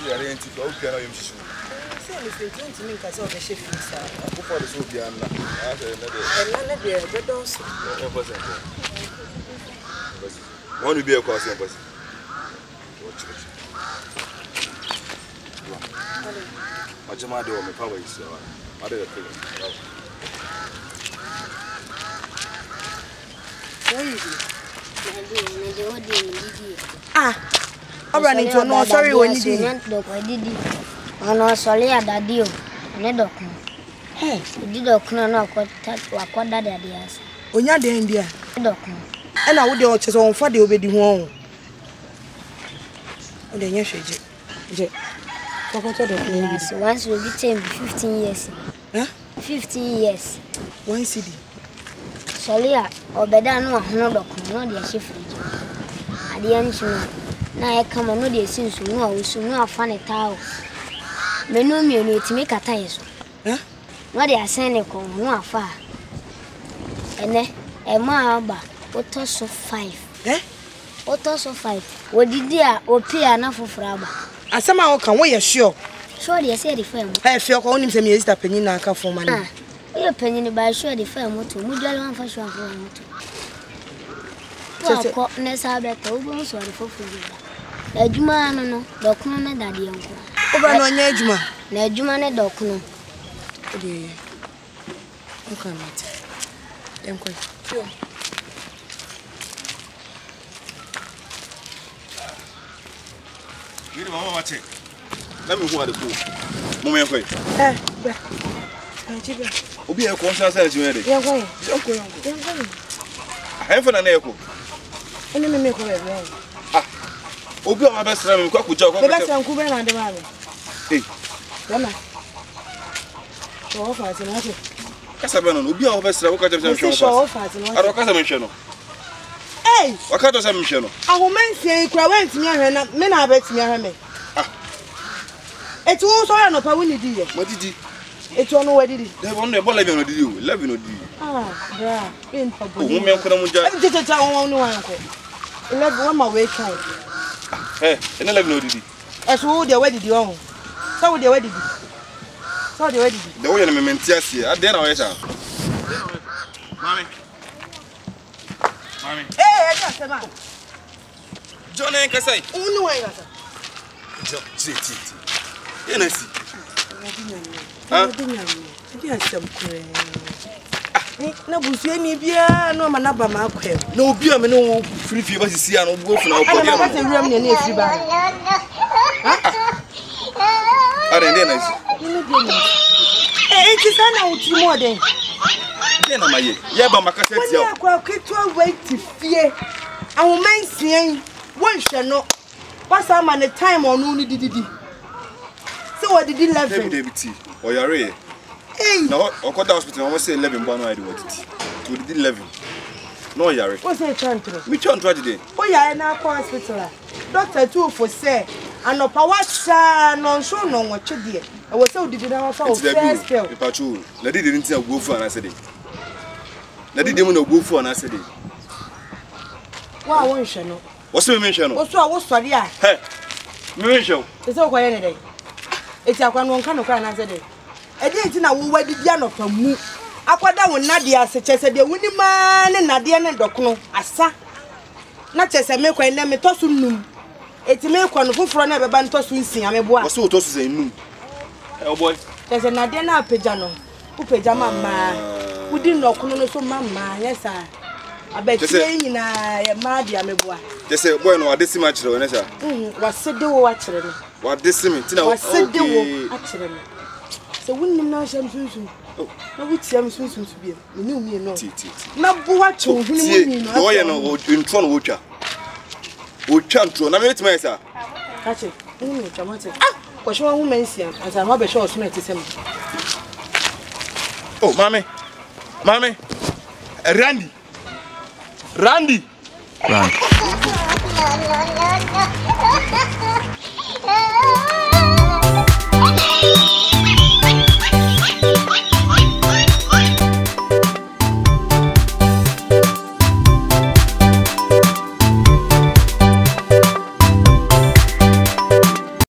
see I didn't think okay now you should. Say Mr. Jones me ka say o be chef sir. Go for the so be anna. I say na there. E na there be don so. One will be a course in person. My Jama do my power is I did a thing. Ah, Obrani to no sorry when you did. Ono sorry adadi o. Ne dokun. Hey, di dokun na akoda de ase. Onya de ndia. Dokun. E na wo de o chese on fa de obedi ho on. O de nya hweje. Je. Kokoto de kun bi. So once we be 15 years. Huh? 15 years. One city. Sorry obeda no ahono dokun no de hye friji. Ade anchi na e kama no de sinsu no a wosu no afa ne tawo. Menu mi no etimi kata yeso. Huh? No de asen ne ko no afa. Ene e ma aba oto so 5. Eh? Oto so 5. Wodidi a opia na foforo aba. Asema wo kan wo ye sure. Sure de say the fam. Eh fie ko onim se me sister panyin na aka fo man. Ah. You panyin ba sure the fam moto. Mu dwale wan fa sure fo moto. Ko ne sa beta wo bon so the foforo aba. Adwuma no dokunu na dade enko. Oba no nya adwuma. Na adwuma ne dokunu. Ode. Okay, mate. Enko. Sure. You mama mate. Let me go at the pool. Mama enko. Be. Chibe. Obi e ko nsa say jime de. Yenko. Henfa na eko. Ene me ko be. Obi o ma be sra me kwa kuja kwa. Be sra nku be na de ba be. Eh. Yama. So fa ti na te. Kasa be no obi o be sra wo ka je me hwe. So fa ti na. Aro kasa me hwe no. Eh. Wakato say me hwe no. Ahomansie kura wantimi ahwe na me na abetimi ahwe me. Etu wo so ya no pa woni di ye. Wadidi. Etu ono wadidi. Dey won no 11 no didi o. 11 no didi. Bra. In pa bo. O me enko na mu ja. Tete won no wan ko. 11 one ma we kan. En 11 no didi. Etu wo de wadidi on. So wo de wadidi. So de wadidi. De wo ye na me mentiase. Ade na wo ye cha. Mami. Eka sema. John en kasai. Unu wan yasa. Jo, ti. Ye na si. Adi asem kure. Na busu eni bia no ma na ba ma akwem. Na obi a me no free fee ba sisi a no bo funa o Ana ba se wiram ne na efiri ba. Are ndé na si. Enti sana utimo de. Ndé na maye. Ye ba makasa ti Woni akwa ketua wait fie. Ahomansien wonhwe no. Pasa ma ne time onu ni dididi. So what did 11? David T. O yare. Na okoda hospital no say 11 bo no I do what it. To did 11. No yare. What say chantro? Me chantro today. O yare na kwa hospital. Doctor too for say anopa wacha no so no nwoche de. E wo say odidi na fa o first spell. E patrol. Na did didn't say go for an say dey. Na did dem no go for an say dey. Wa wonhwe no. Wo say me nhwe no. Wo so a wo sori a. He. Me nhwe. E say ko ye ne dey. Eti akwa no nka no kwa na say dey. E dey ti na wo wadi bia no pa mu. Akwada wo nade ase chese de wuni ma ne nade ne dokono asa. Na chese me kwa ne me tosu num. Eti me kwa no foforo na beba ntosu nsia me boa. Wo say tosu say num. Oh boy. Chese nade na apagya no. Upeja mama. Wudi ndokono no so mama yesa. Abetie nyina ye ma dia me boa. Chese boy no ade sima kire wona sha. Wasede wo wa kire no. Wade simi tina wasede wo a kire no. Se wunnim na hyam sunsun. Na wutiam sunsun so bia. Me ne umie no. Na boa che ohunu mu ni no. Do ye no ntro no wotwa. Wotwa ntro na me wetima yesa. Kache. Unu chamate. Ko hwe hu mansia. Asa ho be hwe oso na tisem. Oh, mami. Randy. Run.